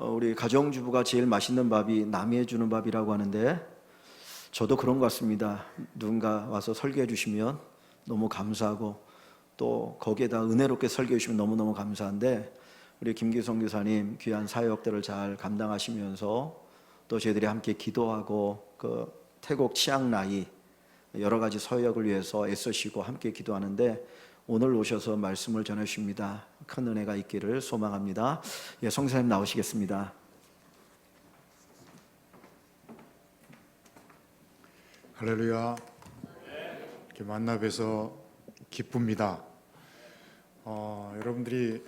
우리 가정주부가 제일 맛있는 밥이 남이 해주는 밥이라고 하는데 저도 그런 것 같습니다. 누군가 와서 설교해 주시면 너무 감사하고 또 거기에다 은혜롭게 설교해 주시면 너무너무 감사한데 우리 김기성 교사님 귀한 사역들을 잘 감당하시면서 또 저희들이 함께 기도하고 그 태국 치앙라이 여러 가지 서역을 위해서 애쓰시고 함께 기도하는데 오늘 오셔서 말씀을 전해주십니다. 큰 은혜가 있기를 소망합니다. 예, 성사님 나오시겠습니다. 할렐루야. 이렇게 만나 뵈서 기쁩니다. 여러분들이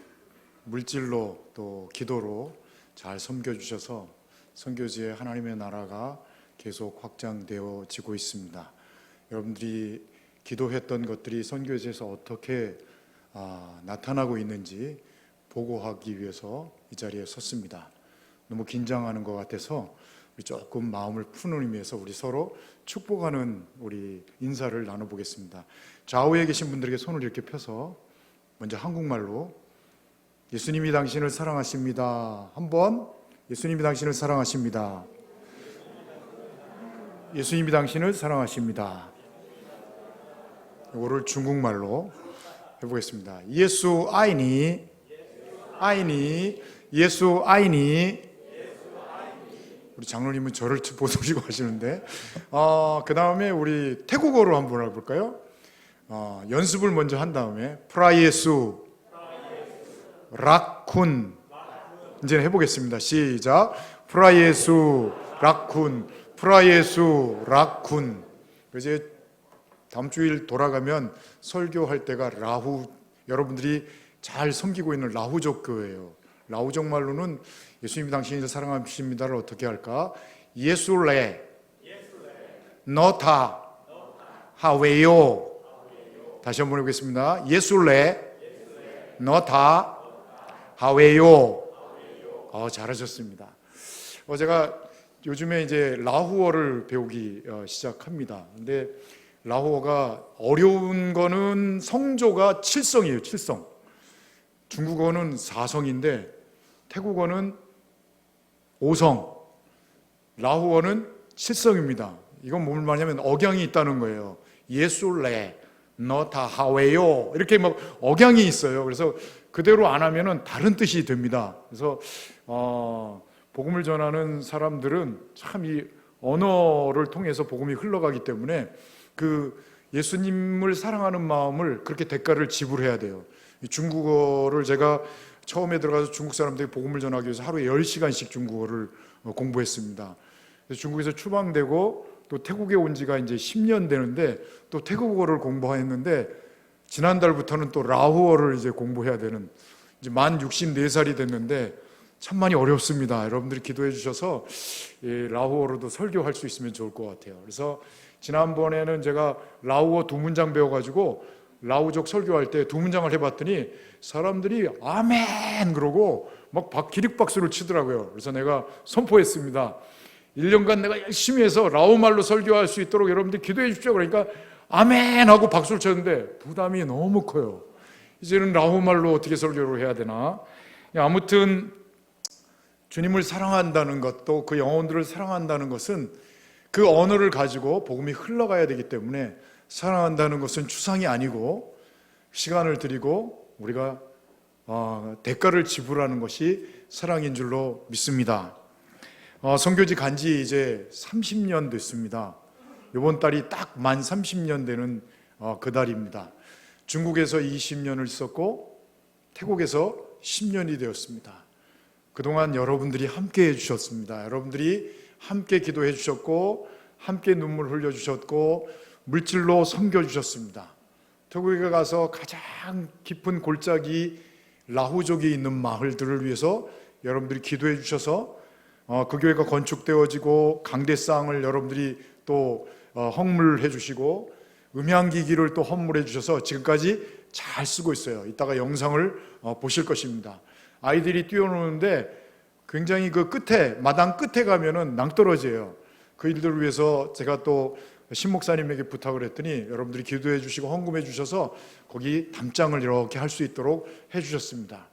물질로 또 기도로 잘 섬겨주셔서 선교지에 하나님의 나라가 계속 확장되어지고 있습니다. 여러분들이 기도했던 것들이 선교지에서 어떻게 나타나고 있는지 보고하기 위해서 이 자리에 섰습니다. 너무 긴장하는 것 같아서 우리 조금 마음을 푸는 의미에서 우리 서로 축복하는 우리 인사를 나눠보겠습니다. 좌우에 계신 분들에게 손을 이렇게 펴서 먼저 한국말로 예수님이 당신을 사랑하십니다. 한번 예수님이 당신을 사랑하십니다. 예수님이 당신을 사랑하십니다. 이거를 중국말로 해보겠습니다. 예수 아이니 아이니 예수 아이니. 우리 장로님은 저를 보시고 하시는데 그 다음에 우리 태국어로 한번 해볼까요? 연습을 먼저 한 다음에 프라예수 락쿤 이제 해보겠습니다. 시작. 프라예수 락쿤 프라예수 락쿤. 이제 다음 주일 돌아가면 설교할 때가 라후, 여러분들이 잘 섬기고 있는 라후족 교회예요. 라후족 말로는 예수님이 당신을 사랑하십니다를 어떻게 할까? 예술레 너타 하웨요. 다시 한번 해보겠습니다. 예술레 너타 하웨요. 잘하셨습니다. 제가 요즘에 이제 라후어를 배우기 시작합니다. 근데 라후어가 어려운 거는 성조가 7성이에요. 7성. 중국어는 4성인데 태국어는 5성, 라후어는 7성입니다. 이건 뭘 말하냐면 억양이 있다는 거예요. 예술레 너다 하웨요. 이렇게 막 억양이 있어요. 그래서 그대로 안 하면은 다른 뜻이 됩니다. 그래서 복음을 전하는 사람들은 참 이 언어를 통해서 복음이 흘러가기 때문에 그 예수님을 사랑하는 마음을 그렇게 대가를 지불해야 돼요. 중국어를 제가 처음에 들어가서 중국 사람들이 복음을 전하기 위해서 하루에 10시간씩 중국어를 공부했습니다. 그래서 중국에서 추방되고 또 태국에 온 지가 이제 10년 되는데 또 태국어를 공부했는데 지난달부터는 또 라후어를 이제 공부해야 되는, 이제 만 64살이 됐는데 참 많이 어렵습니다. 여러분들이 기도해 주셔서 라후어로도 설교할 수 있으면 좋을 것 같아요. 그래서 지난번에는 제가 라후어 2문장 배워가지고 라후족 설교할 때 2문장을 해봤더니 사람들이 아멘 그러고 막 기립박수를 치더라고요. 그래서 내가 선포했습니다. 1년간 내가 열심히 해서 라후말로 설교할 수 있도록 여러분들이 기도해 주십시오. 그러니까 아멘 하고 박수를 쳤는데 부담이 너무 커요. 이제는 라후말로 어떻게 설교를 해야 되나. 아무튼 주님을 사랑한다는 것도 그 영혼들을 사랑한다는 것은 그 언어를 가지고 복음이 흘러가야 되기 때문에 사랑한다는 것은 추상이 아니고 시간을 들이고 우리가 대가를 지불하는 것이 사랑인 줄로 믿습니다. 선교지 간지 이제 30년 됐습니다. 이번 달이 딱 만 30년 되는 그 달입니다. 중국에서 20년을 있었고 태국에서 10년이 되었습니다. 그동안 여러분들이 함께 해주셨습니다. 여러분들이 함께 기도해 주셨고 함께 눈물 흘려주셨고 물질로 섬겨주셨습니다. 태국에 가서 가장 깊은 골짜기 라후족이 있는 마을들을 위해서 여러분들이 기도해 주셔서 그 교회가 건축되어지고 강대상을 여러분들이 또 헌물해 주시고 음향기기를 또 헌물해 주셔서 지금까지 잘 쓰고 있어요. 이따가 영상을 보실 것입니다. 아이들이 뛰어노는데 굉장히 그 끝에, 마당 끝에 가면은 낭떠러지예요. 그 일들을 위해서 제가 또 신 목사님에게 부탁을 했더니 여러분들이 기도해 주시고 헌금해 주셔서 거기 담장을 이렇게 할 수 있도록 해 주셨습니다.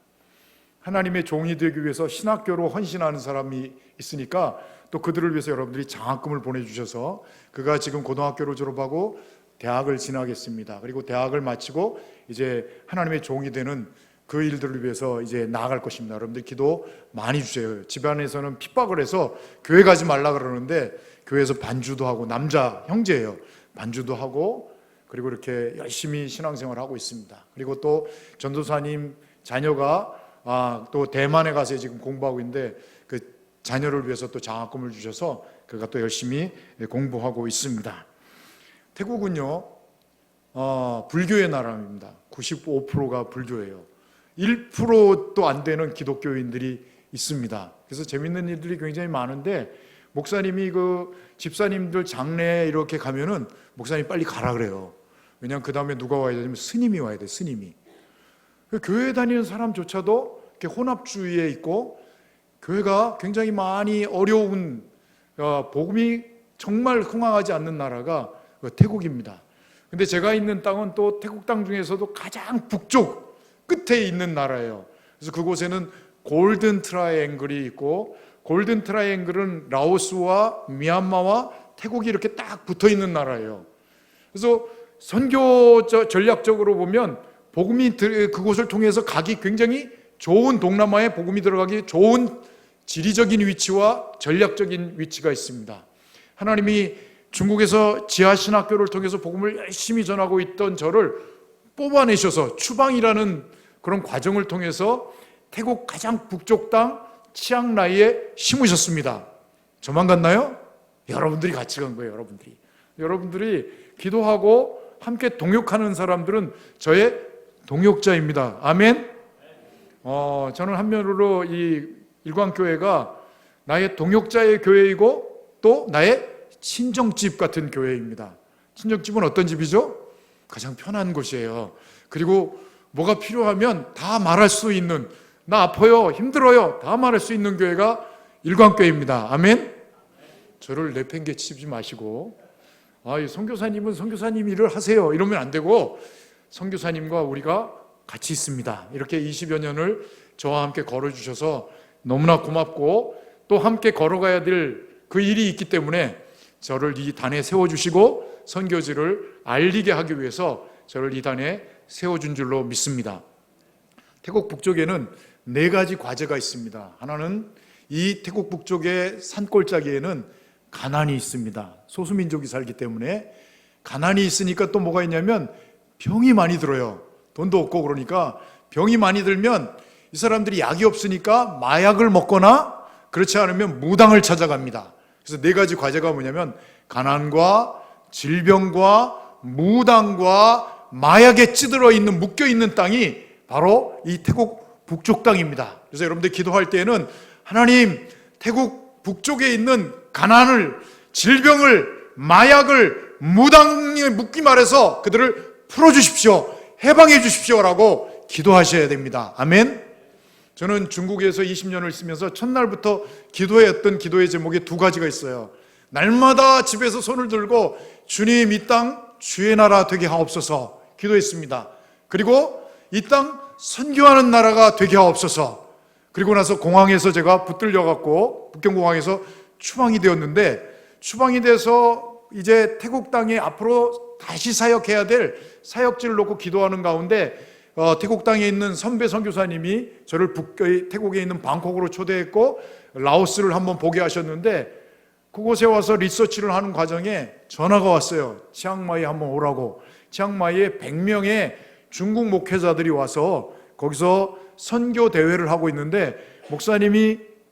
하나님의 종이 되기 위해서 신학교로 헌신하는 사람이 있으니까 또 그들을 위해서 여러분들이 장학금을 보내주셔서 그가 지금 고등학교를 졸업하고 대학을 진학했습니다. 그리고 대학을 마치고 이제 하나님의 종이 되는 그 일들을 위해서 이제 나아갈 것입니다. 여러분들 기도 많이 주세요. 집안에서는 핍박을 해서 교회 가지 말라 그러는데 교회에서 반주도 하고, 남자 형제예요. 반주도 하고, 그리고 이렇게 열심히 신앙생활을 하고 있습니다. 그리고 또 전도사님 자녀가 또 대만에 가서 지금 공부하고 있는데 그 자녀를 위해서 또 장학금을 주셔서 그가 또 열심히 공부하고 있습니다. 태국은요, 불교의 나라입니다. 95%가 불교예요. 1%도 안 되는 기독교인들이 있습니다. 그래서 재밌는 일들이 굉장히 많은데, 목사님이 그 집사님들 장례에 이렇게 가면은 목사님 빨리 가라 그래요. 왜냐하면 그 다음에 누가 와야 되냐면 스님이 와야 돼. 스님이. 교회 다니는 사람조차도 이렇게 혼합주의에 있고, 교회가 굉장히 많이 어려운, 복음이 정말 흥황하지 않는 나라가 태국입니다. 근데 제가 있는 땅은 또 태국 땅 중에서도 가장 북쪽 끝에 있는 나라예요. 그래서 그곳에는 골든 트라이앵글이 있고, 골든 트라이앵글은 라오스와 미얀마와 태국이 이렇게 딱 붙어 있는 나라예요. 그래서 선교 전략적으로 보면 복음이 그곳을 통해서 가기 굉장히 좋은, 동남아에 복음이 들어가기 좋은 지리적인 위치와 전략적인 위치가 있습니다. 하나님이 중국에서 지하신학교를 통해서 복음을 열심히 전하고 있던 저를 뽑아내셔서 추방이라는 그런 과정을 통해서 태국 가장 북쪽 땅 치앙라이에 심으셨습니다. 저만 갔나요? 여러분들이 같이 간 거예요. 여러분들이 기도하고 함께 동역하는 사람들은 저의 동역자입니다. 아멘. 저는 한면으로 이 일광교회가 나의 동역자의 교회이고 또 나의 친정집 같은 교회입니다. 친정집은 어떤 집이죠? 가장 편한 곳이에요. 그리고 뭐가 필요하면 다 말할 수 있는, 나 아파요, 힘들어요, 다 말할 수 있는 교회가 일광교회입니다. 아멘. 저를 내팽개치지 마시고, 이 선교사님은 선교사님 일을 하세요 이러면 안 되고, 선교사님과 우리가 같이 있습니다. 이렇게 20여 년을 저와 함께 걸어주셔서 너무나 고맙고, 또 함께 걸어가야 될 그 일이 있기 때문에 저를 이 단에 세워주시고 선교지를 알리게 하기 위해서 저를 이 단에 세워준 줄로 믿습니다. 태국 북쪽에는 4가지 과제가 있습니다. 하나는 이 태국 북쪽의 산골짜기에는 가난이 있습니다. 소수민족이 살기 때문에 가난이 있으니까 또 뭐가 있냐면 병이 많이 들어요. 돈도 없고 그러니까 병이 많이 들면 이 사람들이 약이 없으니까 마약을 먹거나 그렇지 않으면 무당을 찾아갑니다. 그래서 4가지 과제가 뭐냐면 가난과 질병과 무당과 마약에 찌들어 있는, 묶여 있는 땅이 바로 이 태국 북쪽 땅입니다. 그래서 여러분들 기도할 때에는 하나님, 태국 북쪽에 있는 가난을, 질병을, 마약을, 무당에 묶기 말해서 그들을 풀어주십시오, 해방해 주십시오라고 기도하셔야 됩니다. 아멘. 저는 중국에서 20년을 있으면서 첫날부터 기도했던 기도의 제목이 2가지가 있어요. 날마다 집에서 손을 들고 주님, 이 땅 주의 나라 되게 하옵소서 기도했습니다. 그리고 이 땅 선교하는 나라가 되게 하옵소서. 그리고 나서 공항에서 제가 붙들려 갖고 북경공항에서 추방이 되었는데, 추방이 돼서 이제 태국 땅에 앞으로 다시 사역해야 될 사역지를 놓고 기도하는 가운데 태국 땅에 있는 선배 선교사님이 저를 태국에 있는 방콕으로 초대했고 라오스를 한번 보게 하셨는데, 그곳에 와서 리서치를 하는 과정에 전화가 왔어요. 치앙마이 한번 오라고. 치앙마이에 100명의 중국 목회자들이 와서 거기서 선교 대회를 하고 있는데,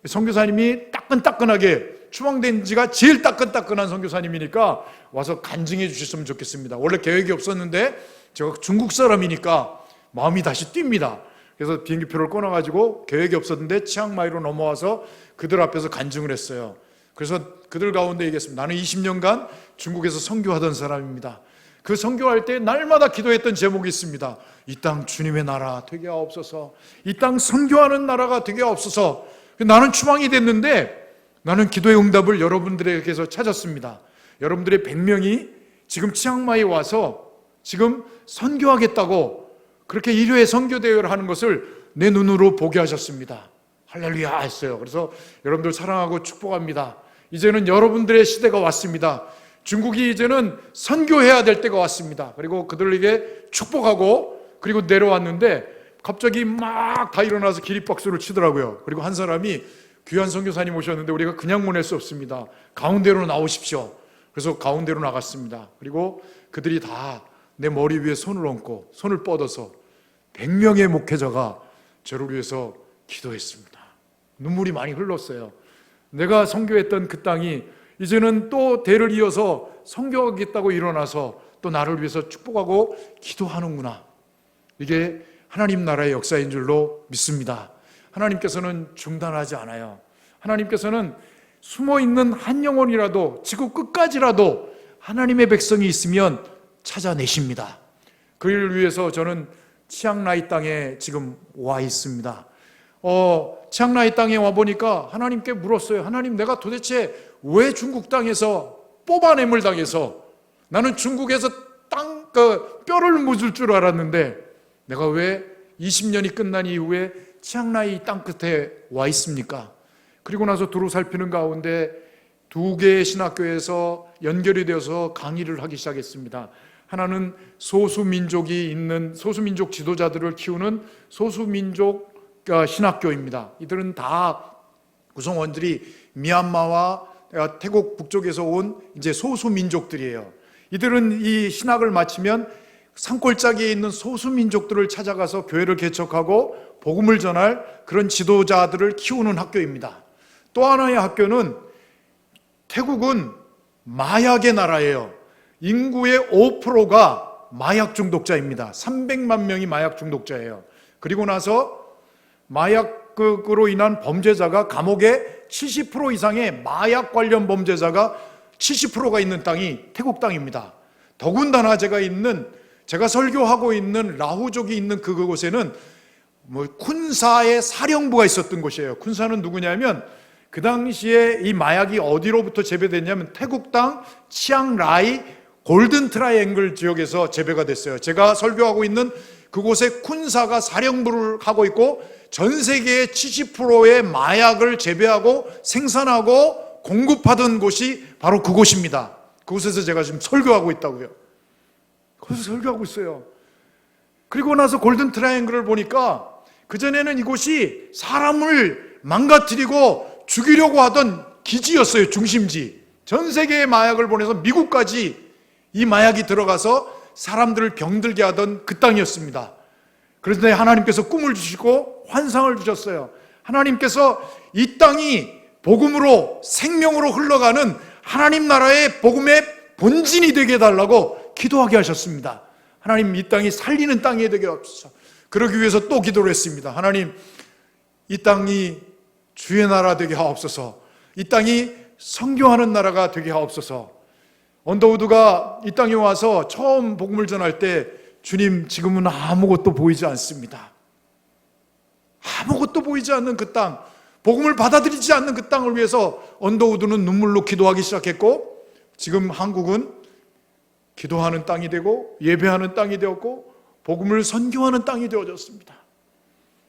선교사님이 따끈따끈하게, 추방된 지가 제일 따끈따끈한 선교사님이니까 와서 간증해 주셨으면 좋겠습니다. 원래 계획이 없었는데 제가 중국 사람이니까 마음이 다시 뜁니다. 그래서 비행기표를 끊어가지고 계획이 없었는데 치앙마이로 넘어와서 그들 앞에서 간증을 했어요. 그래서 그들 가운데 얘기했습니다. 나는 20년간 중국에서 선교하던 사람입니다. 그 선교할 때 날마다 기도했던 제목이 있습니다. 이 땅 주님의 나라 되게 하옵소서. 이 땅 선교하는 나라가 되게 하옵소서. 나는 추방이 됐는데 나는 기도의 응답을 여러분들에게서 찾았습니다. 여러분들의 100명이 지금 치앙마이에 와서 지금 선교하겠다고 그렇게 1회 선교 대회를 하는 것을 내 눈으로 보게 하셨습니다. 할렐루야 했어요. 그래서 여러분들 사랑하고 축복합니다. 이제는 여러분들의 시대가 왔습니다. 중국이 이제는 선교해야 될 때가 왔습니다. 그리고 그들에게 축복하고 그리고 내려왔는데 갑자기 막 다 일어나서 기립박수를 치더라고요. 그리고 한 사람이 귀한 선교사님 오셨는데 우리가 그냥 보낼 수 없습니다. 가운데로 나오십시오. 그래서 가운데로 나갔습니다. 그리고 그들이 다 내 머리 위에 손을 얹고 손을 뻗어서 100명의 목회자가 저를 위해서 기도했습니다. 눈물이 많이 흘렀어요. 내가 선교했던 그 땅이 이제는 또 대를 이어서 선교하겠다고 일어나서 또 나를 위해서 축복하고 기도하는구나. 이게 하나님 나라의 역사인 줄로 믿습니다. 하나님께서는 중단하지 않아요. 하나님께서는 숨어있는 한 영혼이라도 지구 끝까지라도 하나님의 백성이 있으면 찾아내십니다. 그를 위해서 저는 치앙라이 땅에 지금 와 있습니다. 치앙라이 땅에 와 보니까 하나님께 물었어요. 하나님, 내가 도대체 왜 중국 땅에서 뽑아냄을 당해서 나는 중국에서 뼈를 묻을 줄 알았는데 내가 왜 20년이 끝난 이후에 치앙라이 땅 끝에 와 있습니까? 그리고 나서 두루 살피는 가운데 2개의 신학교에서 연결이 되어서 강의를 하기 시작했습니다. 하나는 소수민족이 있는 소수민족 지도자들을 키우는 소수민족 신학교입니다. 이들은 다 구성원들이 미얀마와 태국 북쪽에서 온 이제 소수민족들이에요. 이들은 이 신학을 마치면 산골짜기에 있는 소수민족들을 찾아가서 교회를 개척하고 복음을 전할 그런 지도자들을 키우는 학교입니다. 또 하나의 학교는 태국은 마약의 나라예요. 인구의 5%가 마약 중독자입니다. 300만 명이 마약 중독자예요. 그리고 나서 마약으로 인한 범죄자가 감옥에 70% 이상의 마약 관련 범죄자가 70%가 있는 땅이 태국 땅입니다. 더군다나 제가 설교하고 있는 라후족이 있는 그곳에는 쿤사의 사령부가 있었던 곳이에요. 쿤사는 누구냐면 그 당시에 이 마약이 어디로부터 재배됐냐면 태국 땅 치앙라이 골든 트라이앵글 지역에서 재배가 됐어요. 제가 설교하고 있는 그곳에 쿤사가 사령부를 하고 있고 전 세계의 70%의 마약을 재배하고 생산하고 공급하던 곳이 바로 그곳입니다. 그곳에서 제가 지금 설교하고 있다고요. 거기서 설교하고 있어요. 그리고 나서 골든 트라이앵글을 보니까 그전에는 이곳이 사람을 망가뜨리고 죽이려고 하던 기지였어요. 중심지. 전 세계의 마약을 보내서 미국까지 이 마약이 들어가서 사람들을 병들게 하던 그 땅이었습니다. 그런데 하나님께서 꿈을 주시고 환상을 주셨어요. 하나님께서 이 땅이 복음으로 생명으로 흘러가는 하나님 나라의 복음의 본진이 되게 해달라고 기도하게 하셨습니다. 하나님, 이 땅이 살리는 땅이 되게 하옵소서. 그러기 위해서 또 기도를 했습니다. 하나님, 이 땅이 주의 나라 되게 하옵소서. 이 땅이 선교하는 나라가 되게 하옵소서. 언더우드가 이 땅에 와서 처음 복음을 전할 때 주님, 지금은 아무것도 보이지 않습니다. 아무것도 보이지 않는 그 땅, 복음을 받아들이지 않는 그 땅을 위해서 언더우드는 눈물로 기도하기 시작했고, 지금 한국은 기도하는 땅이 되고 예배하는 땅이 되었고 복음을 선교하는 땅이 되어졌습니다.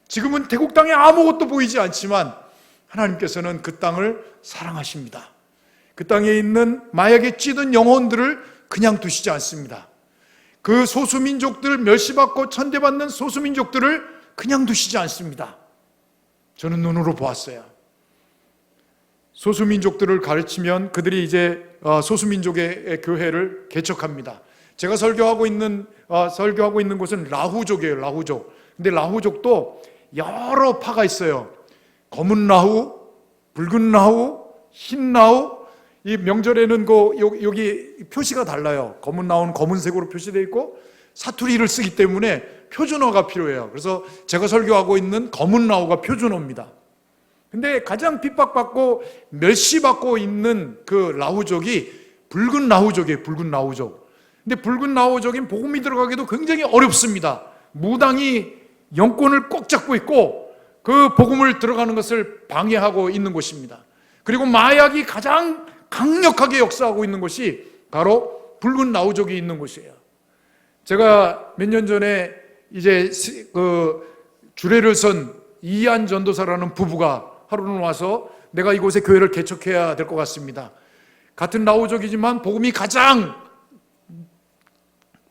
지금은 태국 땅에 아무것도 보이지 않지만 하나님께서는 그 땅을 사랑하십니다. 그 땅에 있는 마약에 찌든 영혼들을 그냥 두시지 않습니다. 그 소수민족들, 멸시받고 천대받는 소수민족들을 그냥 두시지 않습니다. 저는 눈으로 보았어요. 소수민족들을 가르치면 그들이 이제 소수민족의 교회를 개척합니다. 제가 설교하고 있는 곳은 라후족이에요. 라후족. 근데 라후족도 여러 파가 있어요. 검은 라후, 붉은 라후, 흰 라후. 이 명절에는 여기 표시가 달라요. 검은 라후는 검은색으로 표시되어 있고 사투리를 쓰기 때문에 표준어가 필요해요. 그래서 제가 설교하고 있는 검은 라후가 표준어입니다. 근데 가장 핍박받고 멸시받고 있는 그 라후족이 붉은 라후족이에요. 붉은 라후족. 근데 붉은 라후족인 복음이 들어가기도 굉장히 어렵습니다. 무당이 영권을 꼭 잡고 있고 그 복음을 들어가는 것을 방해하고 있는 곳입니다. 그리고 마약이 가장 강력하게 역사하고 있는 곳이 바로 붉은 라후족이 있는 곳이에요. 제가 몇 년 전에 이제 주례를 선 이한 전도사라는 부부가 하루는 와서 내가 이곳에 교회를 개척해야 될 것 같습니다. 같은 라오족이지만 복음이 가장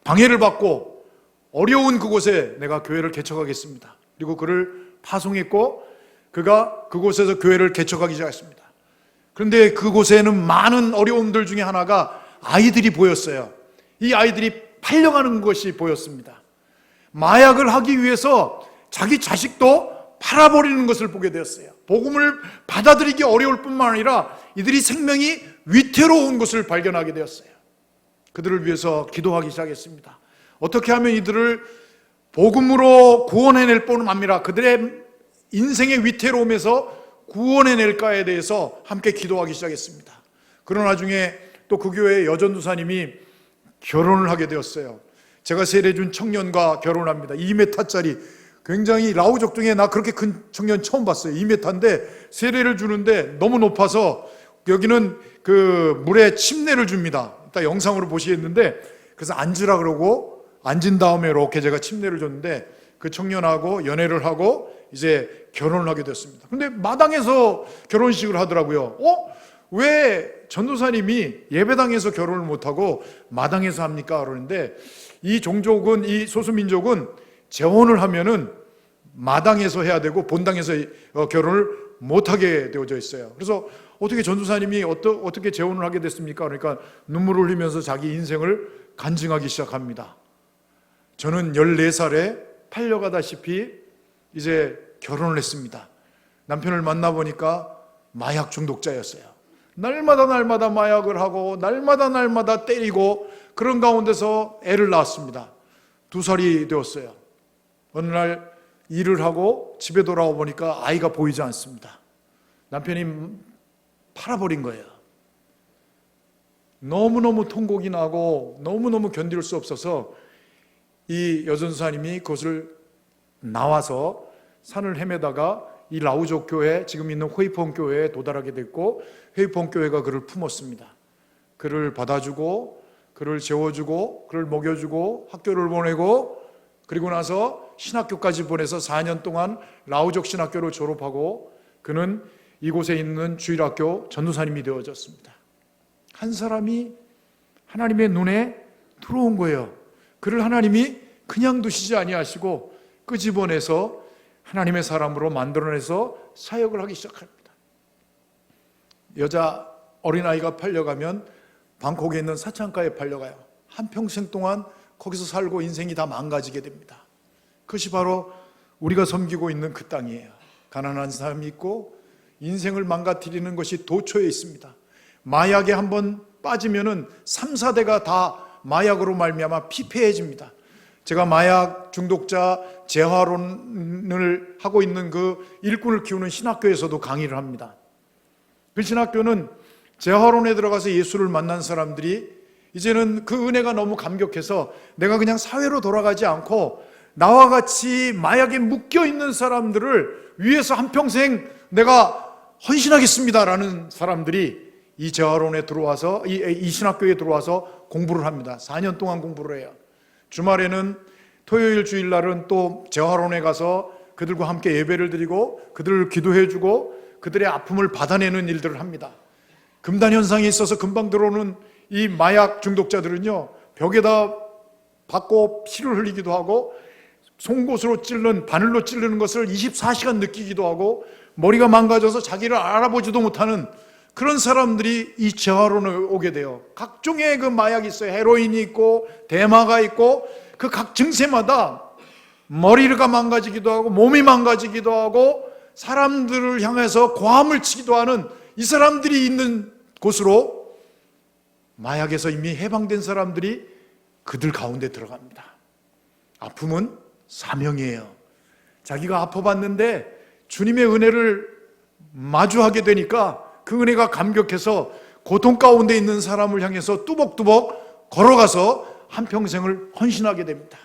방해를 받고 어려운 그곳에 내가 교회를 개척하겠습니다. 그리고 그를 파송했고 그가 그곳에서 교회를 개척하기 시작했습니다. 그런데 그곳에는 많은 어려움들 중에 하나가 아이들이 보였어요. 이 아이들이 팔려가는 것이 보였습니다. 마약을 하기 위해서 자기 자식도 팔아버리는 것을 보게 되었어요. 복음을 받아들이기 어려울 뿐만 아니라 이들이 생명이 위태로운 것을 발견하게 되었어요. 그들을 위해서 기도하기 시작했습니다. 어떻게 하면 이들을 복음으로 구원해낼 뿐만 아니라 그들의 인생의 위태로움에서 구원해낼까에 대해서 함께 기도하기 시작했습니다. 그러나 나중에 또 그 교회의 여전도사님이 결혼을 하게 되었어요. 제가 세례준 청년과 결혼합니다. 2m짜리 굉장히 라오족 중에 나 그렇게 큰 청년 처음 봤어요. 2m인데 세례를 주는데 너무 높아서 여기는 그 물에 침례를 줍니다. 이따 영상으로 보시겠는데 그래서 앉으라 그러고 앉은 다음에 이렇게 제가 침례를 줬는데 그 청년하고 연애를 하고 이제 결혼을 하게 됐습니다. 근데 마당에서 결혼식을 하더라고요. 왜 전도사님이 예배당에서 결혼을 못하고 마당에서 합니까? 그러는데 이 종족은, 이 소수민족은 재혼을 하면은 마당에서 해야 되고 본당에서 결혼을 못하게 되어져 있어요. 그래서 어떻게 전도사님이 어떻게 재혼을 하게 됐습니까? 그러니까 눈물을 흘리면서 자기 인생을 간증하기 시작합니다. 저는 14살에 팔려가다시피 이제 결혼을 했습니다. 남편을 만나보니까 마약 중독자였어요. 날마다 마약을 하고 날마다 때리고 그런 가운데서 애를 낳았습니다. 2살이 되었어요. 어느 날 일을 하고 집에 돌아와 보니까 아이가 보이지 않습니다. 남편이 팔아버린 거예요. 너무너무 통곡이 나고 너무너무 견딜 수 없어서 이 여전사님이 그것을 나와서 산을 헤매다가 이 라오족 교회, 지금 있는 회이퐁 교회에 도달하게 됐고 회이퐁 교회가 그를 품었습니다. 그를 받아주고 그를 재워주고 그를 먹여주고 학교를 보내고 그리고 나서 신학교까지 보내서 4년 동안 라오족 신학교를 졸업하고 그는 이곳에 있는 주일학교 전도사님이 되어졌습니다. 한 사람이 하나님의 눈에 들어온 거예요. 그를 하나님이 그냥 두시지 아니하시고 끄집어내서 하나님의 사람으로 만들어내서 사역을 하기 시작합니다. 여자 어린아이가 팔려가면 방콕에 있는 사창가에 팔려가요. 한평생 동안 거기서 살고 인생이 다 망가지게 됩니다. 그것이 바로 우리가 섬기고 있는 그 땅이에요. 가난한 사람이 있고 인생을 망가뜨리는 것이 도처에 있습니다. 마약에 한번 빠지면은 3, 4대가 다 마약으로 말미암아 피폐해집니다. 제가 마약 중독자 재활원을 하고 있는 그 일꾼을 키우는 신학교에서도 강의를 합니다. 그 신학교는 재활원에 들어가서 예수를 만난 사람들이 이제는 그 은혜가 너무 감격해서 내가 그냥 사회로 돌아가지 않고 나와 같이 마약에 묶여있는 사람들을 위해서 한평생 내가 헌신하겠습니다라는 사람들이 이 재활원에 들어와서 이 신학교에 들어와서 공부를 합니다. 4년 동안 공부를 해요. 주말에는 토요일 주일날은 또 재활원에 가서 그들과 함께 예배를 드리고 그들을 기도해주고 그들의 아픔을 받아내는 일들을 합니다. 금단 현상이 있어서 금방 들어오는 이 마약 중독자들은요 벽에다 받고 피를 흘리기도 하고 송곳으로 찔른 바늘로 찌르는 것을 24시간 느끼기도 하고 머리가 망가져서 자기를 알아보지도 못하는 그런 사람들이 이 재활원에 오게 돼요. 각종의 그 마약이 있어요. 헤로인이 있고 대마가 있고 그 각 증세마다 머리가 망가지기도 하고 몸이 망가지기도 하고 사람들을 향해서 고함을 치기도 하는 이 사람들이 있는 곳으로 마약에서 이미 해방된 사람들이 그들 가운데 들어갑니다. 아픔은 사명이에요. 자기가 아파봤는데 주님의 은혜를 마주하게 되니까 그 은혜가 감격해서 고통 가운데 있는 사람을 향해서 뚜벅뚜벅 걸어가서 한평생을 헌신하게 됩니다.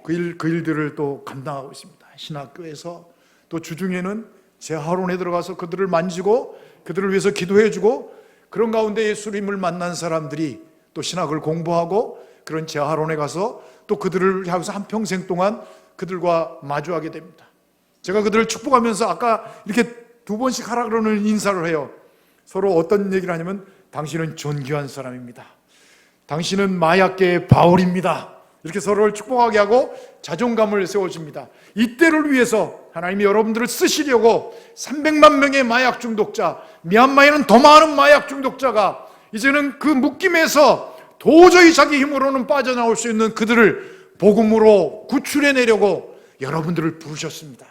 그 일들을 또 감당하고 있습니다. 신학교에서 또 주중에는 재활원에 들어가서 그들을 만지고 그들을 위해서 기도해주고 그런 가운데 예수님을 만난 사람들이 또 신학을 공부하고 그런 재활원에 가서 또 그들을 향해서 한평생 동안 그들과 마주하게 됩니다. 제가 그들을 축복하면서 아까 이렇게 2번씩 하라 그러는 인사를 해요. 서로 어떤 얘기를 하냐면 당신은 존귀한 사람입니다. 당신은 마약계의 바울입니다. 이렇게 서로를 축복하게 하고 자존감을 세워줍니다. 이때를 위해서 하나님이 여러분들을 쓰시려고 300만 명의 마약 중독자, 미얀마에는 더 많은 마약 중독자가 이제는 그 묶임에서 도저히 자기 힘으로는 빠져나올 수 있는 그들을 복음으로 구출해내려고 여러분들을 부르셨습니다.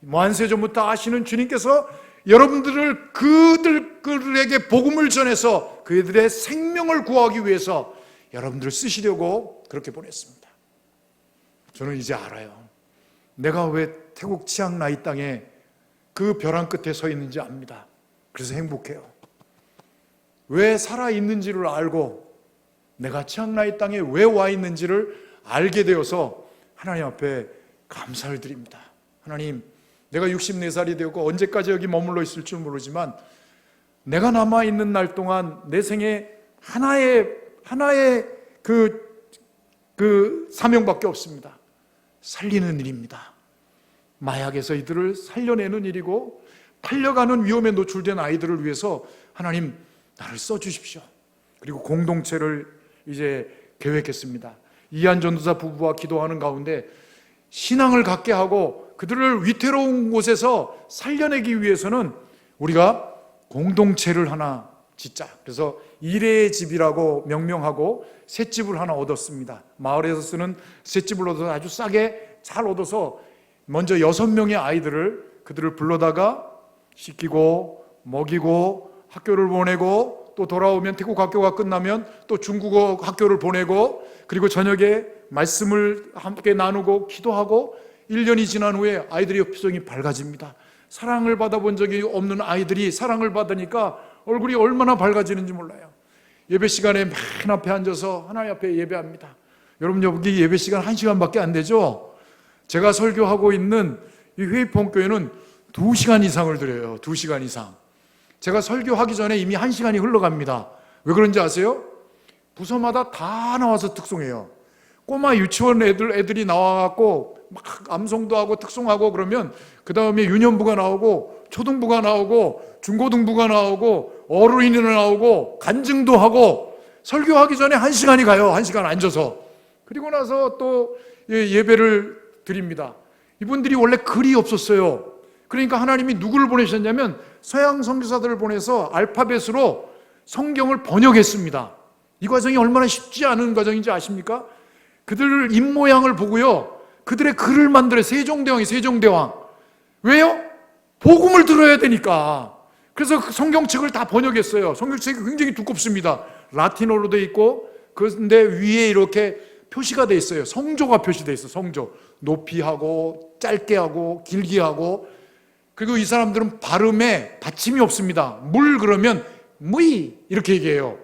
만세전부터 아시는 주님께서 여러분들을 그들에게 복음을 전해서 그들의 생명을 구하기 위해서 여러분들을 쓰시려고 그렇게 보냈습니다. 저는 이제 알아요. 내가 왜 태국 치앙라이 땅에 그 벼랑 끝에 서 있는지 압니다. 그래서 행복해요. 왜 살아있는지를 알고 내가 치앙라이 땅에 왜 와 있는지를 알게 되어서 하나님 앞에 감사를 드립니다. 하나님, 내가 64살이 되고 언제까지 여기 머물러 있을 줄 모르지만 내가 남아있는 날 동안 내 생에 하나의 그 사명밖에 없습니다. 살리는 일입니다. 마약에서 이들을 살려내는 일이고 팔려가는 위험에 노출된 아이들을 위해서 하나님 나를 써주십시오. 그리고 공동체를 이제 계획했습니다. 이한 전도사 부부와 기도하는 가운데 신앙을 갖게 하고 그들을 위태로운 곳에서 살려내기 위해서는 우리가 공동체를 하나 짓자. 그래서 일의 집이라고 명명하고 셋집을 하나 얻었습니다. 마을에서 쓰는 셋집을 얻어서 아주 싸게 잘 얻어서 먼저 6명의 아이들을 그들을 불러다가 씻기고 먹이고 학교를 보내고 또 돌아오면 태국 학교가 끝나면 또 중국어 학교를 보내고 그리고 저녁에 말씀을 함께 나누고 기도하고 1년이 지난 후에 아이들의 표정이 밝아집니다. 사랑을 받아본 적이 없는 아이들이 사랑을 받으니까 얼굴이 얼마나 밝아지는지 몰라요. 예배 시간에 맨 앞에 앉아서 하나님 앞에 예배합니다. 여러분 여기 예배 시간 1시간밖에 안 되죠? 제가 설교하고 있는 이 회의폰교회는 2시간 이상을 드려요. 2시간 이상. 제가 설교하기 전에 이미 1시간이 흘러갑니다. 왜 그런지 아세요? 부서마다 다 나와서 특송해요. 꼬마 유치원 애들이 나와갖고 막 암송도 하고 특송하고 그러면 그 다음에 유년부가 나오고 초등부가 나오고 중고등부가 나오고 어른이 나오고 간증도 하고 설교하기 전에 1시간이 가요. 1시간 앉아서. 그리고 나서 또 예배를 드립니다. 이분들이 원래 글이 없었어요. 그러니까 하나님이 누구를 보내셨냐면 서양 선교사들을 보내서 알파벳으로 성경을 번역했습니다. 이 과정이 얼마나 쉽지 않은 과정인지 아십니까? 그들 입모양을 보고요, 그들의 글을 만들어요. 세종대왕. 왜요? 복음을 들어야 되니까. 그래서 그 성경책을 다 번역했어요. 성경책이 굉장히 두껍습니다. 라틴어로 돼 있고, 그런데 위에 이렇게 표시가 돼 있어요. 성조가 표시돼 있어요. 성조. 높이 하고 짧게 하고 길게 하고. 그리고 이 사람들은 발음에 받침이 없습니다. 물 그러면 무이 이렇게 얘기해요.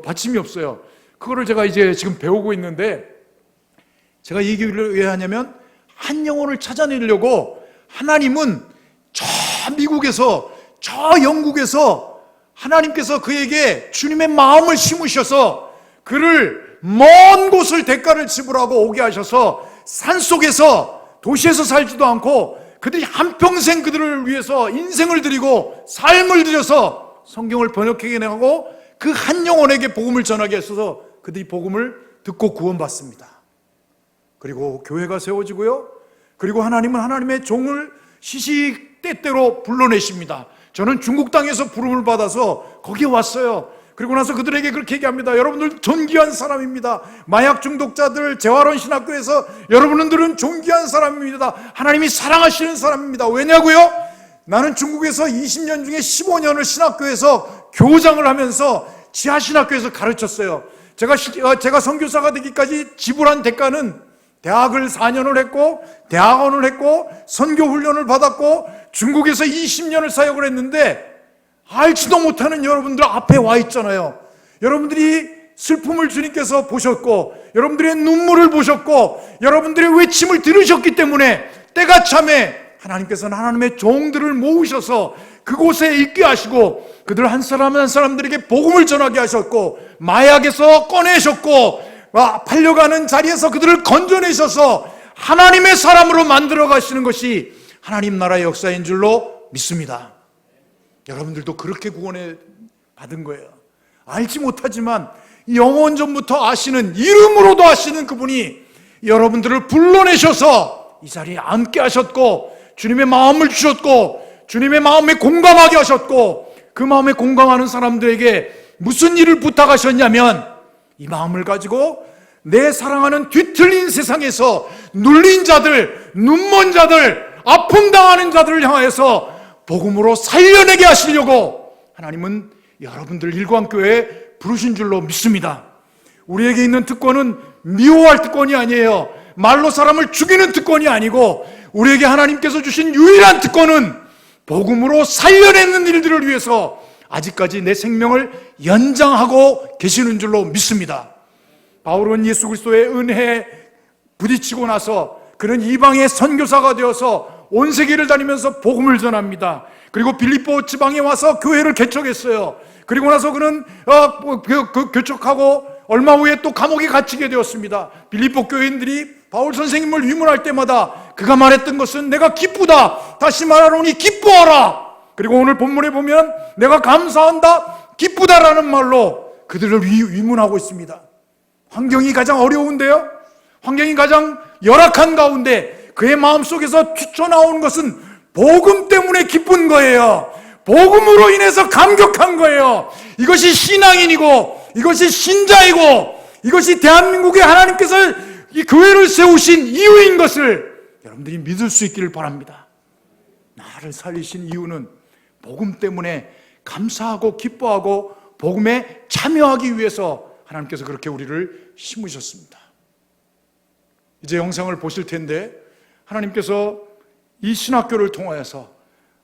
받침이 없어요. 그거를 제가 이제 지금 배우고 있는데, 제가 이 얘기를 왜 하냐면 한 영혼을 찾아내려고 하나님은 저 미국에서 저 영국에서 하나님께서 그에게 주님의 마음을 심으셔서 그를 먼 곳을 대가를 지불하고 오게 하셔서 산속에서 도시에서 살지도 않고 그들이 한평생 그들을 위해서 인생을 드리고 삶을 들여서 성경을 번역해내고 그 한 영혼에게 복음을 전하게 했어서 그들이 복음을 듣고 구원받습니다. 그리고 교회가 세워지고요. 그리고 하나님은 하나님의 종을 시시때때로 불러내십니다. 저는 중국 땅에서 부름을 받아서 거기에 왔어요. 그리고 나서 그들에게 그렇게 얘기합니다. 여러분들 존귀한 사람입니다. 마약 중독자들 재활원 신학교에서 여러분들은 존귀한 사람입니다. 하나님이 사랑하시는 사람입니다. 왜냐고요? 나는 중국에서 20년 중에 15년을 신학교에서 교장을 하면서 지하신학교에서 가르쳤어요. 제가 선교사가 되기까지 지불한 대가는 대학을 4년을 했고 대학원을 했고 선교 훈련을 받았고 중국에서 20년을 사역을 했는데 알지도 못하는 여러분들 앞에 와 있잖아요. 여러분들이 슬픔을 주님께서 보셨고 여러분들의 눈물을 보셨고 여러분들의 외침을 들으셨기 때문에 때가 참에 하나님께서는 하나님의 종들을 모으셔서 그곳에 있게 하시고 그들 한 사람 한 사람들에게 복음을 전하게 하셨고 마약에서 꺼내셨고 팔려가는 자리에서 그들을 건져내셔서 하나님의 사람으로 만들어 가시는 것이 하나님 나라의 역사인 줄로 믿습니다. 여러분들도 그렇게 구원에 받은 거예요. 알지 못하지만 영원 전부터 아시는, 이름으로도 아시는 그분이 여러분들을 불러내셔서 이 자리에 앉게 하셨고, 주님의 마음을 주셨고, 주님의 마음에 공감하게 하셨고, 그 마음에 공감하는 사람들에게 무슨 일을 부탁하셨냐면, 이 마음을 가지고 내 사랑하는 뒤틀린 세상에서 눌린 자들, 눈먼 자들, 아픔 당하는 자들을 향하여서 복음으로 살려내게 하시려고 하나님은 여러분들 일광교회에 부르신 줄로 믿습니다. 우리에게 있는 특권은 미워할 특권이 아니에요. 말로 사람을 죽이는 특권이 아니고, 우리에게 하나님께서 주신 유일한 특권은 복음으로 살려내는 일들을 위해서 아직까지 내 생명을 연장하고 계시는 줄로 믿습니다. 바울은 예수 그리스도의 은혜에 부딪히고 나서 그는 이방의 선교사가 되어서 온 세계를 다니면서 복음을 전합니다. 그리고 빌립보 지방에 와서 교회를 개척했어요. 그리고 나서 그는 교척하고 얼마 후에 또 감옥에 갇히게 되었습니다. 빌립보 교인들이 바울 선생님을 위문할 때마다 그가 말했던 것은 내가 기쁘다, 다시 말하노니 기뻐하라. 그리고 오늘 본문에 보면 내가 감사한다, 기쁘다라는 말로 그들을 위문하고 있습니다. 환경이 가장 어려운데요, 환경이 가장 열악한 가운데 그의 마음속에서 튀쳐나오는 것은 복음 때문에 기쁜 거예요. 복음으로 인해서 감격한 거예요. 이것이 신앙인이고, 이것이 신자이고, 이것이 대한민국에 하나님께서 이 교회를 세우신 이유인 것을 여러분들이 믿을 수 있기를 바랍니다. 나를 살리신 이유는 복음 때문에 감사하고 기뻐하고 복음에 참여하기 위해서 하나님께서 그렇게 우리를 심으셨습니다. 이제 영상을 보실 텐데, 하나님께서 이 신학교를 통하여서,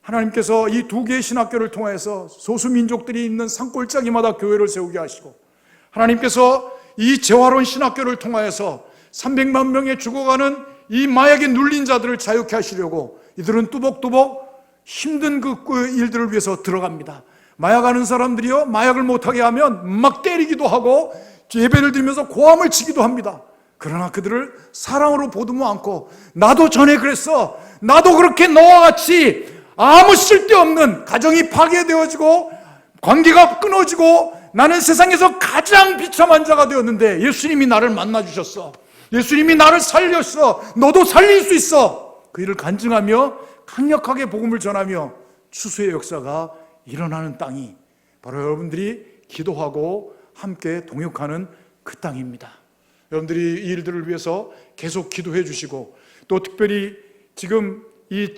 하나님께서 이 두 개의 신학교를 통해서 소수민족들이 있는 산골짜기마다 교회를 세우게 하시고, 하나님께서 이 재활원 신학교를 통하여서 300만 명의 죽어가는 이 마약에 눌린 자들을 자유케 하시려고 이들은 뚜벅뚜벅 힘든 그 일들을 위해서 들어갑니다. 마약하는 사람들이요, 마약을 못하게 하면 막 때리기도 하고 예배를 드리면서 고함을 치기도 합니다. 그러나 그들을 사랑으로 보듬어 안고, 나도 전에 그랬어, 나도 그렇게 너와 같이 아무 쓸데없는 가정이 파괴되어지고 관계가 끊어지고 나는 세상에서 가장 비참한 자가 되었는데 예수님이 나를 만나주셨어, 예수님이 나를 살렸어, 너도 살릴 수 있어. 그 일을 간증하며 강력하게 복음을 전하며 추수의 역사가 일어나는 땅이 바로 여러분들이 기도하고 함께 동역하는 그 땅입니다. 여러분들이 이 일들을 위해서 계속 기도해 주시고, 또 특별히 지금 이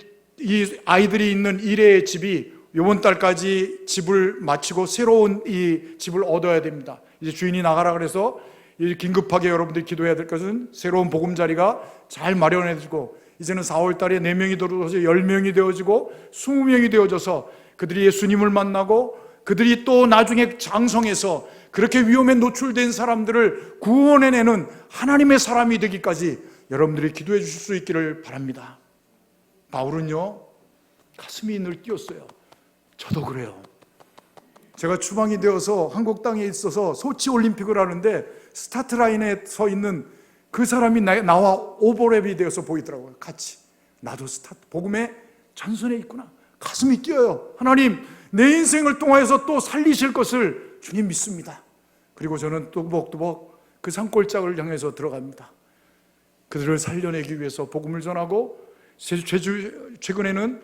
아이들이 있는 일회의 집이 이번 달까지 집을 마치고 새로운 이 집을 얻어야 됩니다. 이제 주인이 나가라 그래서 긴급하게 여러분들이 기도해야 될 것은 새로운 보금자리가 잘 마련해지고, 이제는 4월 달에 4명이 들어서 10명이 되어지고 20명이 되어져서 그들이 예수님을 만나고, 그들이 또 나중에 장성해서 그렇게 위험에 노출된 사람들을 구원해내는 하나님의 사람이 되기까지 여러분들이 기도해 주실 수 있기를 바랍니다. 바울은요, 가슴이 늘 뛰었어요. 저도 그래요. 제가 추방이 되어서 한국 땅에 있어서 소치 올림픽을 하는데 스타트 라인에 서 있는 그 사람이 나와 오버랩이 되어서 보이더라고요. 같이 나도 스타트 복음의 전선에 있구나. 가슴이 뛰어요. 하나님, 내 인생을 통하여서 또 살리실 것을 주님 믿습니다. 그리고 저는 뚜벅뚜벅 그 산골짜기를 향해서 들어갑니다. 그들을 살려내기 위해서 복음을 전하고, 최근에는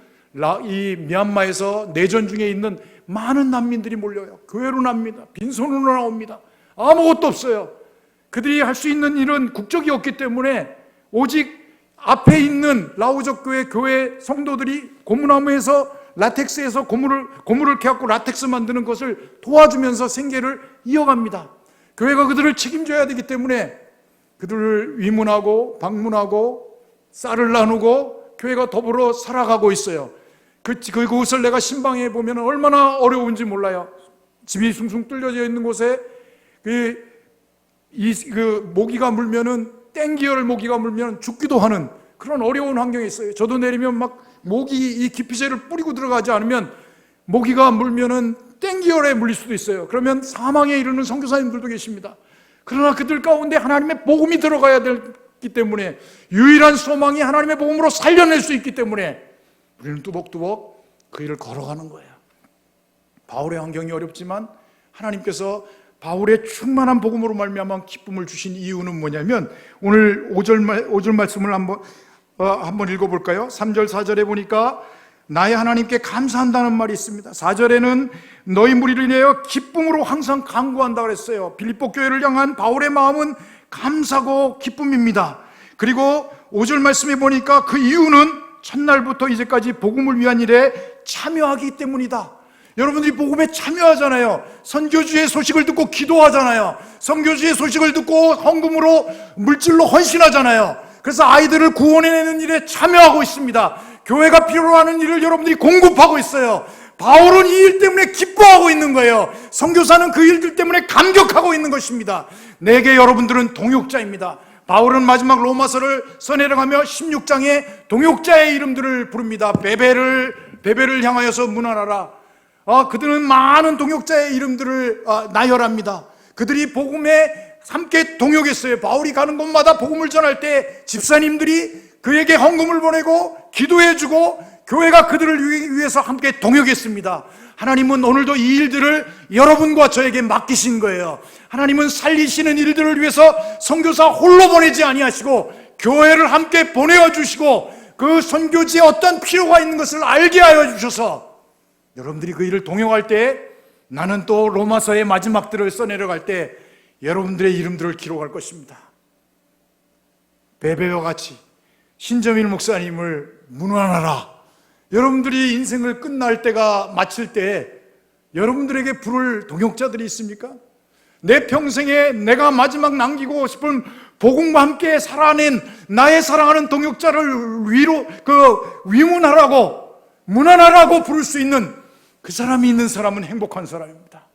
이 미얀마에서 내전 중에 있는 많은 난민들이 몰려요. 교회로 납니다. 빈손으로 나옵니다. 아무것도 없어요. 그들이 할 수 있는 일은 국적이 없기 때문에 오직 앞에 있는 라오적 교회 성도들이 고무나무에서 라텍스에서 고무를 캐갖고 라텍스 만드는 것을 도와주면서 생계를 이어갑니다. 교회가 그들을 책임져야 되기 때문에 그들을 위문하고 방문하고 쌀을 나누고 교회가 더불어 살아가고 있어요. 그곳을 내가 신방에 보면 얼마나 어려운지 몰라요. 집이 숭숭 뚫려져 있는 곳에 모기가 물면은, 땡기열 모기가 물면 죽기도 하는 그런 어려운 환경에 있어요. 저도 내리면 막 모기 이 기피제를 뿌리고 들어가지 않으면 모기가 물면은 땡기열에 물릴 수도 있어요. 그러면 사망에 이르는 선교사님들도 계십니다. 그러나 그들 가운데 하나님의 복음이 들어가야 될 있기 때문에, 유일한 소망이 하나님의 복음으로 살려낼 수 있기 때문에 우리는 뚜벅뚜벅 그 일을 걸어가는 거예요. 바울의 환경이 어렵지만 하나님께서 바울의 충만한 복음으로 말미암아 기쁨을 주신 이유는 뭐냐면, 오늘 5절 말씀을 한번 읽어볼까요? 3절 4절에 보니까 나의 하나님께 감사한다는 말이 있습니다. 4절에는 너희 무리를 인하여 기쁨으로 항상 간구한다 그랬어요. 빌립보 교회를 향한 바울의 마음은 감사고 기쁨입니다. 그리고 5절 말씀에 보니까 그 이유는 첫날부터 이제까지 복음을 위한 일에 참여하기 때문이다. 여러분들이 복음에 참여하잖아요. 선교주의 소식을 듣고 기도하잖아요. 선교주의 소식을 듣고 헌금으로 물질로 헌신하잖아요. 그래서 아이들을 구원해내는 일에 참여하고 있습니다. 교회가 필요로 하는 일을 여러분들이 공급하고 있어요. 바울은 이 일 때문에 기뻐하고 있는 거예요. 선교사는 그 일들 때문에 감격하고 있는 것입니다. 내게 여러분들은 동역자입니다. 바울은 마지막 로마서를 써내려가며 16장에 동역자의 이름들을 부릅니다. 베베를 향하여서 문안하라. 그들은 많은 동역자의 이름들을 나열합니다. 그들이 복음에 함께 동역했어요. 바울이 가는 곳마다 복음을 전할 때 집사님들이 그에게 헌금을 보내고 기도해주고 교회가 그들을 위해서 함께 동역했습니다. 하나님은 오늘도 이 일들을 여러분과 저에게 맡기신 거예요. 하나님은 살리시는 일들을 위해서 선교사 홀로 보내지 아니하시고 교회를 함께 보내어 주시고 그 선교지에 어떤 필요가 있는 것을 알게 하여 주셔서 여러분들이 그 일을 동역할 때, 나는 또 로마서의 마지막들을 써내려갈 때 여러분들의 이름들을 기록할 것입니다. 베베와 같이 신정일 목사님을 문안하라. 여러분들이 인생을 끝날 때가 마칠 때 여러분들에게 부를 동역자들이 있습니까? 내 평생에 내가 마지막 남기고 싶은 복음과 함께 살아낸 나의 사랑하는 동역자를 위문하라고, 문안하라고 부를 수 있는 그 사람이 있는 사람은 행복한 사람입니다.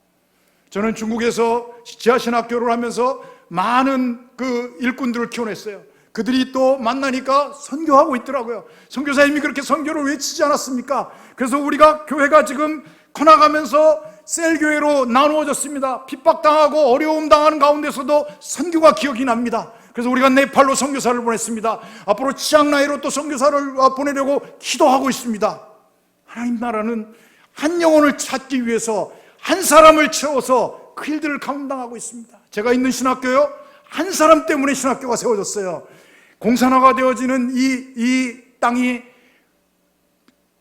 저는 중국에서 지하신학교를 하면서 많은 그 일꾼들을 키워냈어요. 그들이 또 만나니까 선교하고 있더라고요. 선교사님이 그렇게 선교를 외치지 않았습니까? 그래서 우리가 교회가 지금 커나가면서 셀교회로 나누어졌습니다. 핍박당하고 어려움 당하는 가운데서도 선교가 기억이 납니다. 그래서 우리가 네팔로 선교사를 보냈습니다. 앞으로 치앙라이로 또 선교사를 보내려고 기도하고 있습니다. 하나님 나라는 한 영혼을 찾기 위해서 한 사람을 채워서 그 일들을 감당하고 있습니다. 제가 있는 신학교요, 한 사람 때문에 신학교가 세워졌어요. 공산화가 되어지는 이 땅이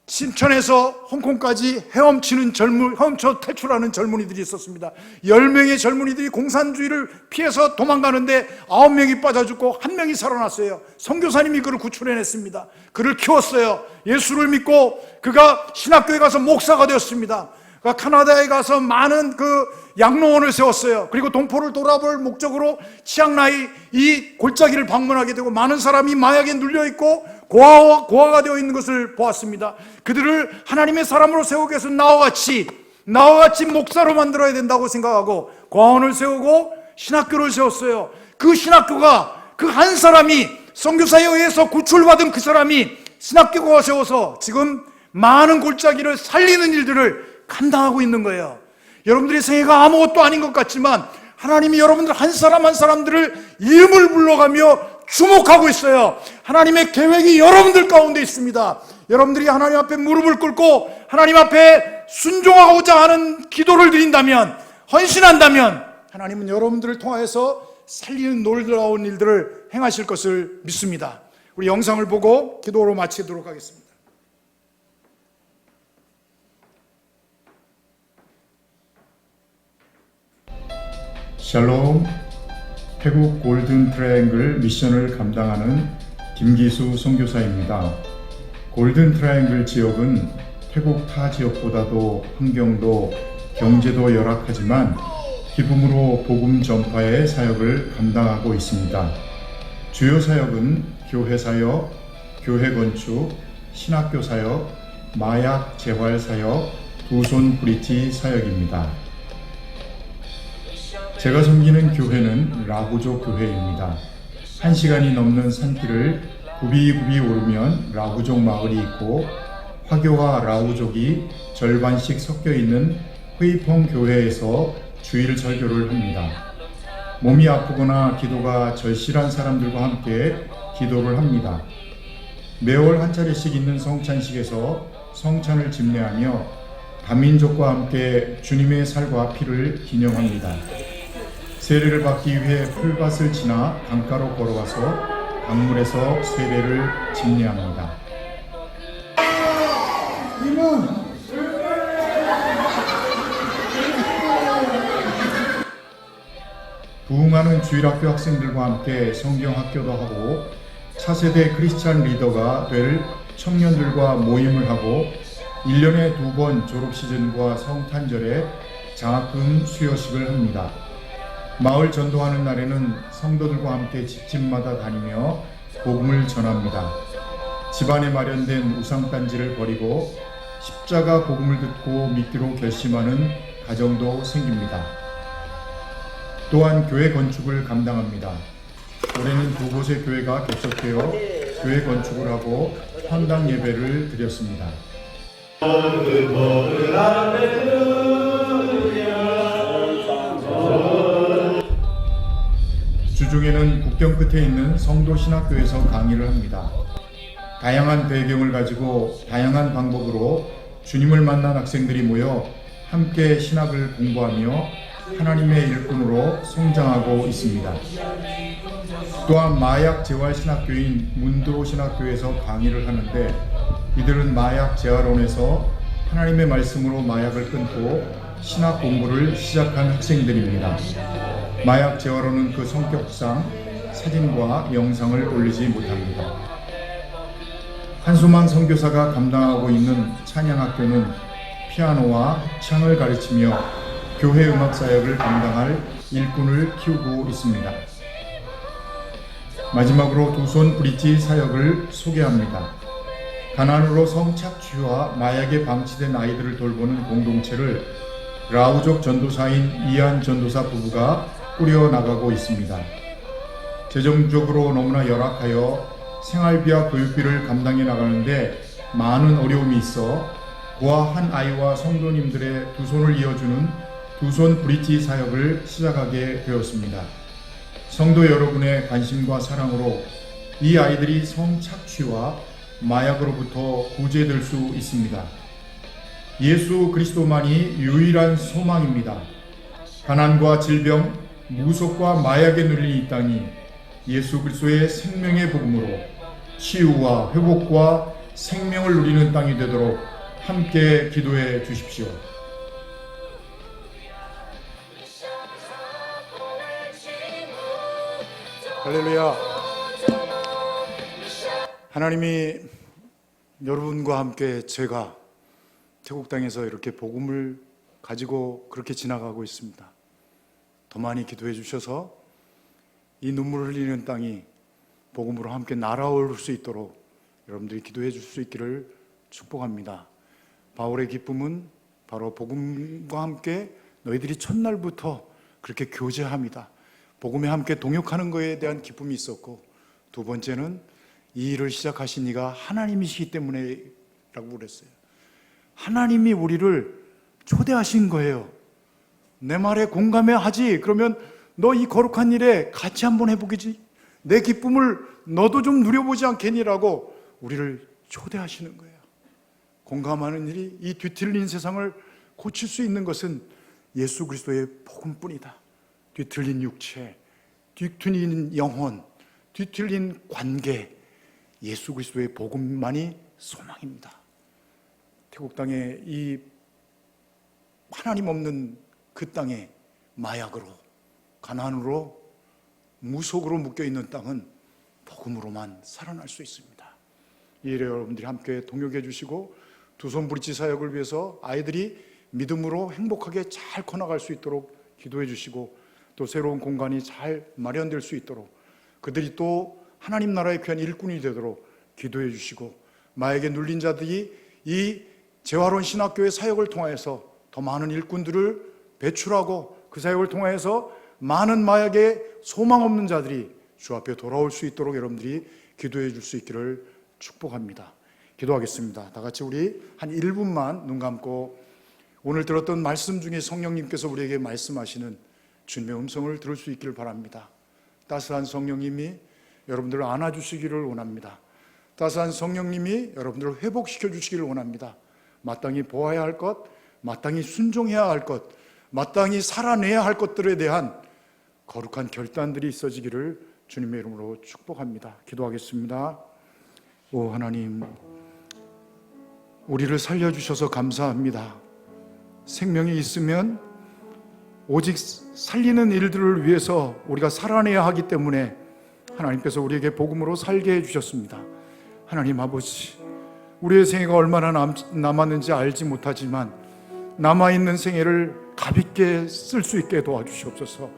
신천에서 홍콩까지 헤엄쳐 탈출하는 젊은이들이 있었습니다. 10명의 젊은이들이 공산주의를 피해서 도망가는데 9명이 빠져 죽고 1명이 살아났어요. 선교사님이 그를 구출해냈습니다. 그를 키웠어요. 예수를 믿고 그가 신학교에 가서 목사가 되었습니다. 카나다에 가서 많은 그 양로원을 세웠어요. 그리고 동포를 돌아볼 목적으로 치앙라이 이 골짜기를 방문하게 되고 많은 사람이 마약에 눌려있고 고아가 되어 있는 것을 보았습니다. 그들을 하나님의 사람으로 세우기 위해서 나와 같이 목사로 만들어야 된다고 생각하고 고아원을 세우고 신학교를 세웠어요. 그 신학교가 그 한 사람이 선교사에 의해서 구출받은 그 사람이 신학교가 세워서 지금 많은 골짜기를 살리는 일들을 감당하고 있는 거예요. 여러분들의 생애가 아무것도 아닌 것 같지만 하나님이 여러분들 한 사람 한 사람들을 이름을 불러가며 주목하고 있어요. 하나님의 계획이 여러분들 가운데 있습니다. 여러분들이 하나님 앞에 무릎을 꿇고 하나님 앞에 순종하고자 하는 기도를 드린다면, 헌신한다면 하나님은 여러분들을 통하여서 살리는 놀라운 일들을 행하실 것을 믿습니다. 우리 영상을 보고 기도로 마치도록 하겠습니다. 샬롬, 태국 골든 트라이앵글 미션을 감당하는 김기수 선교사입니다. 골든 트라이앵글 지역은 태국 타 지역보다도 환경도 경제도 열악하지만 기쁨으로 복음 전파의 사역을 감당하고 있습니다. 주요 사역은 교회 사역, 교회 건축, 신학교 사역, 마약 재활 사역, 두손 브릿지 사역입니다. 제가 섬기는 교회는 라구족 교회입니다. 1시간이 넘는 산길을 굽이굽이 오르면 라구족 마을이 있고 화교와 라구족이 절반씩 섞여 있는 회이펑 교회에서 주일 설교를 합니다. 몸이 아프거나 기도가 절실한 사람들과 함께 기도를 합니다. 매월 한 차례씩 있는 성찬식에서 성찬을 집례하며 다민족과 함께 주님의 살과 피를 기념합니다. 세례를 받기 위해 풀밭을 지나 강가로 걸어가서 강물에서 세례를 집례합니다. 부흥하는 주일학교 학생들과 함께 성경학교도 하고 차세대 크리스찬 리더가 될 청년들과 모임을 하고 1년에 2번 졸업시즌과 성탄절에 장학금 수여식을 합니다. 마을 전도하는 날에는 성도들과 함께 집집마다 다니며 복음을 전합니다. 집안에 마련된 우상단지를 버리고 십자가 복음을 듣고 믿기로 결심하는 가정도 생깁니다. 또한 교회 건축을 감당합니다. 올해는 2곳의 교회가 개척되어 교회 건축을 하고 헌당 예배를 드렸습니다. 주중에는 국경 끝에 있는 성도신학교에서 강의를 합니다. 다양한 배경을 가지고 다양한 방법으로 주님을 만난 학생들이 모여 함께 신학을 공부하며 하나님의 일꾼으로 성장하고 있습니다. 또한 마약 재활 신학교인 문드로 신학교에서 강의를 하는데 이들은 마약 재활원에서 하나님의 말씀으로 마약을 끊고 신학 공부를 시작한 학생들입니다. 마약 재활원은 그 성격상 사진과 영상을 올리지 못합니다. 한수만 선교사가 감당하고 있는 찬양학교는 피아노와 합창을 가르치며 교회 음악 사역을 감당할 일꾼을 키우고 있습니다. 마지막으로 두손 브릿지 사역을 소개합니다. 가난으로 성착취와 마약에 방치된 아이들을 돌보는 공동체를 라우족 전도사인 이한 전도사 부부가 꾸려나가고 있습니다. 재정적으로 너무나 열악하여 생활비와 교육비를 감당해 나가는데 많은 어려움이 있어 고아 한 아이와 성도님들의 두 손을 이어주는 두손 브릿지 사역을 시작하게 되었습니다. 성도 여러분의 관심과 사랑으로 이 아이들이 성착취와 마약으로부터 구제될 수 있습니다. 예수 그리스도만이 유일한 소망입니다. 가난과 질병, 무속과 마약에 눌린 이 땅이 예수 그리스도의 생명의 복음으로 치유와 회복과 생명을 누리는 땅이 되도록 함께 기도해 주십시오. 할렐루야. 하나님이 여러분과 함께 제가 태국 땅에서 이렇게 복음을 가지고 그렇게 지나가고 있습니다. 더 많이 기도해 주셔서 이 눈물을 흘리는 땅이 복음으로 함께 날아올 수 있도록 여러분들이 기도해 줄 수 있기를 축복합니다. 바울의 기쁨은 바로 복음과 함께 너희들이 첫날부터 그렇게 교제합니다. 복음에 함께 동역하는 것에 대한 기쁨이 있었고, 두 번째는 이 일을 시작하신 이가 하나님이시기 때문에 라고 그랬어요. 하나님이 우리를 초대하신 거예요. 내 말에 공감해 하지. 그러면 너 이 거룩한 일에 같이 한번 해보겠지. 내 기쁨을 너도 좀 누려보지 않겠니라고 우리를 초대하시는 거예요. 공감하는 일이 이 뒤틀린 세상을 고칠 수 있는 것은 예수 그리스도의 복음뿐이다. 뒤틀린 육체, 뒤틀린 영혼, 뒤틀린 관계, 예수 그리스도의 복음만이 소망입니다. 태국 땅에 이 하나님 없는 그 땅에 마약으로, 가난으로, 무속으로 묶여있는 땅은 복음으로만 살아날 수 있습니다. 이 일에 여러분들이 함께 동역해 주시고 두손 브릿지 사역을 위해서 아이들이 믿음으로 행복하게 잘 커나갈 수 있도록 기도해 주시고, 또 새로운 공간이 잘 마련될 수 있도록 그들이 또 하나님 나라의 귀한 일꾼이 되도록 기도해 주시고, 마약에 눌린 자들이 이 재활원 신학교의 사역을 통해서 더 많은 일꾼들을 배출하고 그 사역을 통해서 많은 마약에 소망 없는 자들이 주 앞에 돌아올 수 있도록 여러분들이 기도해 줄 수 있기를 축복합니다. 기도하겠습니다. 다 같이 우리 한 1분만 눈 감고 오늘 들었던 말씀 중에 성령님께서 우리에게 말씀하시는 주님의 음성을 들을 수 있기를 바랍니다. 따스한 성령님이 여러분들을 안아주시기를 원합니다. 따스한 성령님이 여러분들을 회복시켜 주시기를 원합니다. 마땅히 보아야 할 것, 마땅히 순종해야 할 것, 마땅히 살아내야 할 것들에 대한 거룩한 결단들이 있어지기를 주님의 이름으로 축복합니다. 기도하겠습니다. 오 하나님, 우리를 살려주셔서 감사합니다. 생명이 있으면 오직 살리는 일들을 위해서 우리가 살아내야 하기 때문에 하나님께서 우리에게 복음으로 살게 해주셨습니다. 하나님 아버지, 우리의 생애가 얼마나 남았는지 알지 못하지만 남아있는 생애를 가볍게 쓸 수 있게 도와주시옵소서.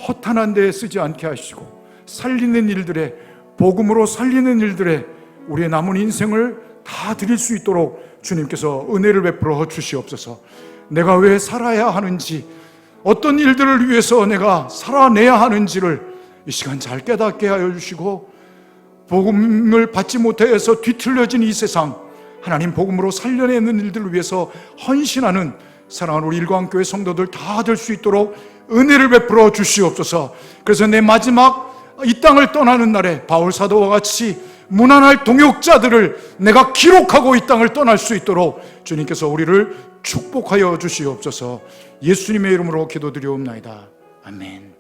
허탄한 데에 쓰지 않게 하시고 살리는 일들에, 복음으로 살리는 일들에 우리의 남은 인생을 다 드릴 수 있도록 주님께서 은혜를 베풀어 주시옵소서. 내가 왜 살아야 하는지, 어떤 일들을 위해서 내가 살아내야 하는지를 이 시간 잘 깨닫게 하여 주시고, 복음을 받지 못해서 뒤틀려진 이 세상, 하나님 복음으로 살려내는 일들을 위해서 헌신하는 사랑하는 우리 일광교회 성도들 다 될 수 있도록 은혜를 베풀어 주시옵소서. 그래서 내 마지막 이 땅을 떠나는 날에 바울 사도와 같이 무난할 동역자들을 내가 기록하고 이 땅을 떠날 수 있도록 주님께서 우리를 축복하여 주시옵소서. 예수님의 이름으로 기도드리옵나이다. 아멘.